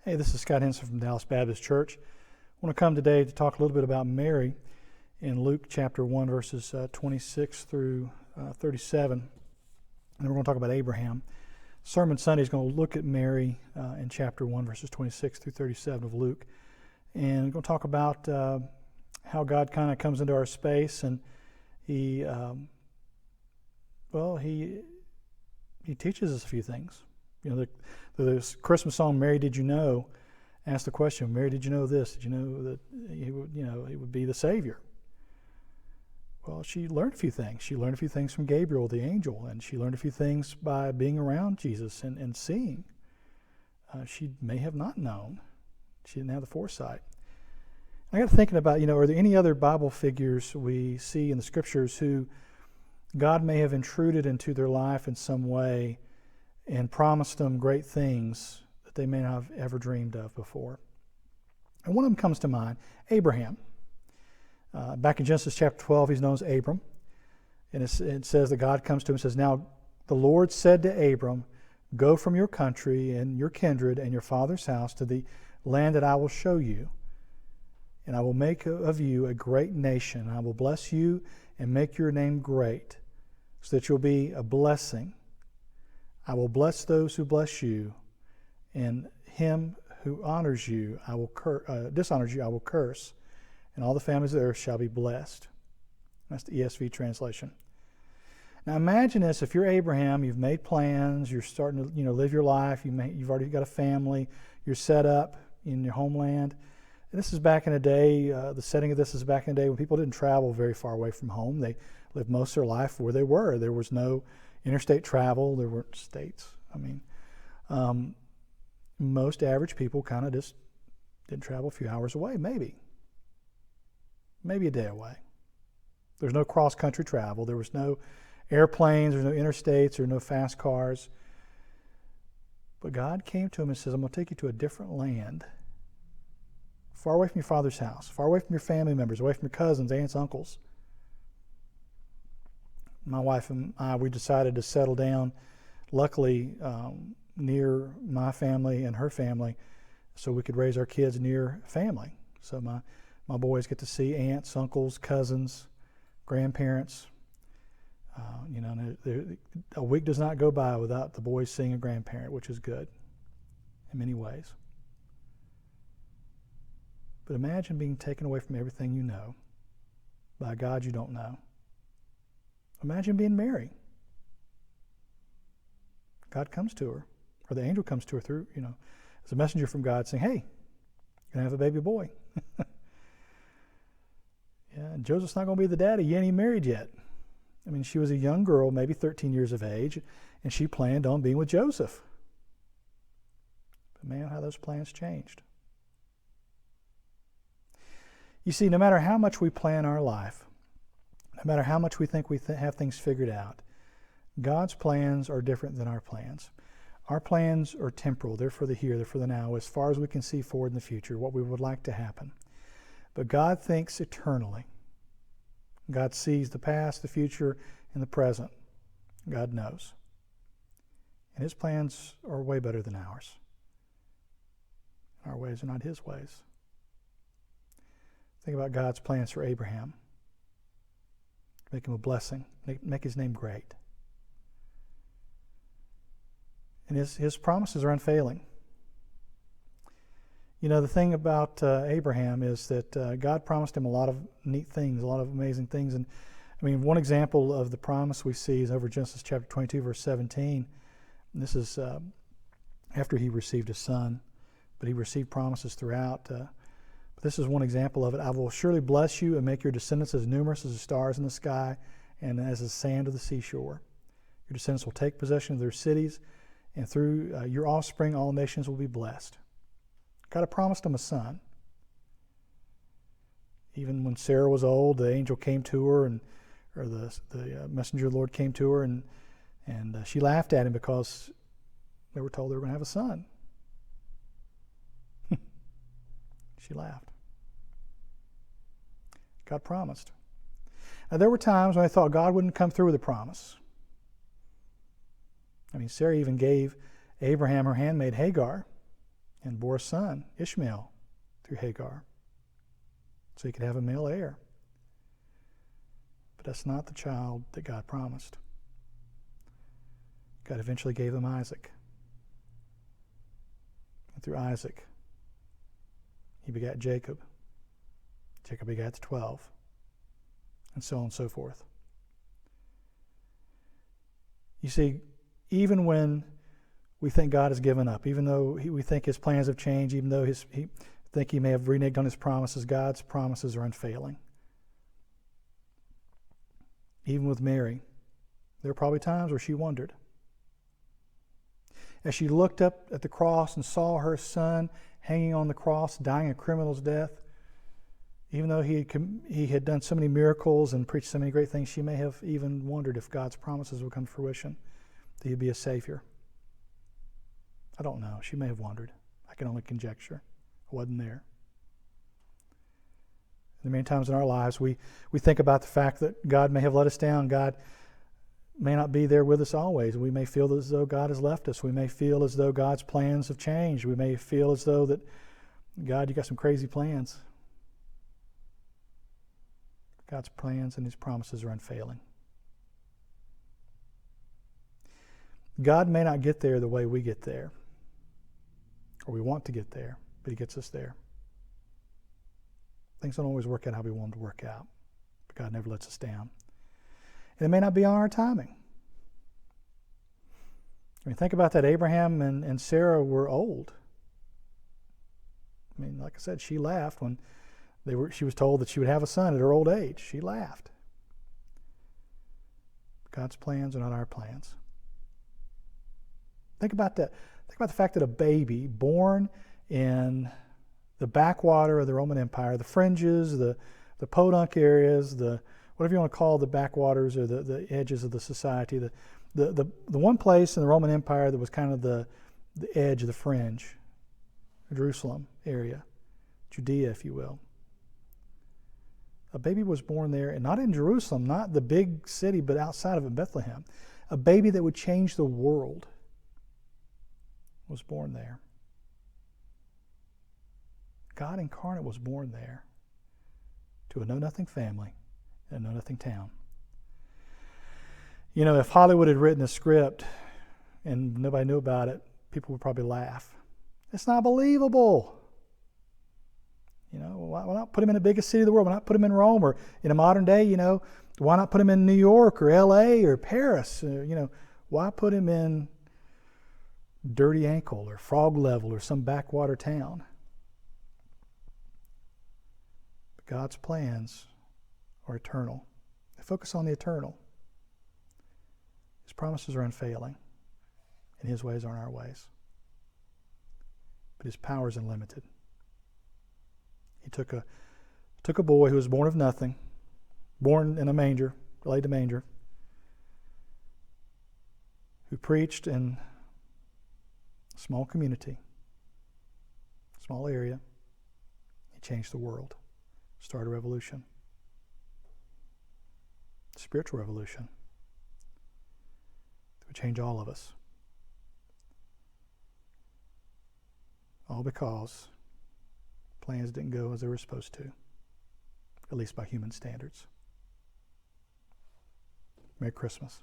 Hey, this is Scott Henson from Dallas Baptist Church. I want to come today to talk a little bit about Mary in Luke chapter 1, verses 26 through 37. And then we're going to talk about Abraham. Sermon Sunday is going to look at Mary in chapter 1, verses 26 through 37 of Luke. And we're going to talk about how God kind of comes into our space, and He teaches us a few things. You know, the Christmas song, Mary, Did You Know? Asks the question, Mary, did you know this? Did you know that he would be the Savior? Well, she learned a few things. She learned a few things from Gabriel, the angel, and she learned a few things by being around Jesus and seeing. She may have not known. She didn't have the foresight. I got thinking about, are there any other Bible figures we see in the Scriptures who God may have intruded into their life in some way and promised them great things that they may not have ever dreamed of before? And one of them comes to mind, Abraham. Back in Genesis chapter 12, he's known as Abram. And it says that God comes to him and says, "Now the Lord said to Abram, go from your country and your kindred and your father's house to the land that I will show you. And I will make of you a great nation. I will bless you and make your name great, so that you'll be a blessing. I will bless those who bless you, and him who honors you, I will dishonors you, I will curse, and all the families of the earth shall be blessed." That's the ESV translation. Now imagine this: if you're Abraham, you've made plans, you're starting to live your life, you've already got a family, you're set up in your homeland. And this is back in the day. The setting of this is back in the day when people didn't travel very far away from home. They lived most of their life where they were. There was no interstate travel. There weren't states. Most average people kind of just didn't travel a few hours away, maybe a day away. There's no cross-country travel. There was no airplanes, there's no interstates, or no fast cars. But God came to him and says, "I'm going to take you to a different land, far away from your father's house, far away from your family members, away from your cousins, aunts, uncles." My wife and I, we decided to settle down, luckily, near my family and her family, so we could raise our kids near family. So my boys get to see aunts, uncles, cousins, grandparents. A week does not go by without the boys seeing a grandparent, which is good in many ways. But imagine being taken away from everything you know by a God you don't know. Imagine being Mary. God comes to her, or the angel comes to her through, as a messenger from God, saying, "Hey, you're going to have a baby boy." Yeah, and Joseph's not going to be the daddy. He ain't even married yet. She was a young girl, maybe 13 years of age, and she planned on being with Joseph. But man, how those plans changed. You see, no matter how much we plan our life, no matter how much we think we have things figured out, God's plans are different than our plans. Our plans are temporal. They're for the here, they're for the now, as far as we can see forward in the future, what we would like to happen. But God thinks eternally. God sees the past, the future, and the present. God knows. And his plans are way better than ours. Our ways are not his ways. Think about God's plans for Abraham. Make him a blessing. Make his name great. And his promises are unfailing. The thing about Abraham is that God promised him a lot of neat things, a lot of amazing things. And one example of the promise we see is over Genesis chapter 22, verse 17. And this is after he received a son, but he received promises throughout. But this is one example of it. "I will surely bless you and make your descendants as numerous as the stars in the sky and as the sand of the seashore. Your descendants will take possession of their cities, and through your offspring all nations will be blessed." God had promised him a son. Even when Sarah was old, the angel came to her, or the messenger of the Lord came to her, and she laughed at him because they were told they were going to have a son. She laughed. God promised. Now, there were times when I thought God wouldn't come through with a promise. Sarah even gave Abraham her handmaid Hagar. and bore a son, Ishmael, through Hagar, so he could have a male heir. But that's not the child that God promised. God eventually gave him Isaac. And through Isaac, he begat Jacob. Jacob begat the 12, and so on and so forth. You see, even when we think God has given up, even though we think his plans have changed, even though he may have reneged on his promises, God's promises are unfailing. Even with Mary, there were probably times where she wondered. As she looked up at the cross and saw her son hanging on the cross, dying a criminal's death, even though he had done so many miracles and preached so many great things, she may have even wondered if God's promises would come to fruition, that he'd be a Savior. I don't know. She may have wondered. I can only conjecture. I wasn't there. And many times in our lives, we think about the fact that God may have let us down. God may not be there with us always. We may feel as though God has left us. We may feel as though God's plans have changed. We may feel as though that, God, you got some crazy plans. God's plans and his promises are unfailing. God may not get there the way we get there, or we want to get there, but he gets us there. Things don't always work out how we want them to work out, but God never lets us down. And it may not be on our timing. I mean, think about that. Abraham and Sarah were old. I mean, like I said, she laughed when she was told that she would have a son at her old age. She laughed. God's plans are not our plans. Think about that. Think about the fact that a baby born in the backwater of the Roman Empire, the fringes, the podunk areas, the whatever you want to call the backwaters or the edges of the society, the one place in the Roman Empire that was kind of the edge of the fringe, Jerusalem area, Judea, if you will. A baby was born there, and not in Jerusalem, not the big city, but outside of it, Bethlehem. A baby that would change the world was born there. God incarnate was born there to a know-nothing family in a know-nothing town. You know, if Hollywood had written a script and nobody knew about it, people would probably laugh. It's not believable. You know, why not put him in the biggest city of the world? Why not put him in Rome? Or in a modern day, you know, why not put him in New York or L.A. or Paris? You know, why put him in Dirty Ankle or Frog Level or some backwater town? But God's plans are eternal. They focus on the eternal. His promises are unfailing, and his ways aren't our ways. But his power is unlimited. He took a boy who was born of nothing, born in a manger, laid in a manger, who preached in a small community, small area. He changed the world, started a revolution, a spiritual revolution that would change all of us. All because plans didn't go as they were supposed to, at least by human standards. Merry Christmas.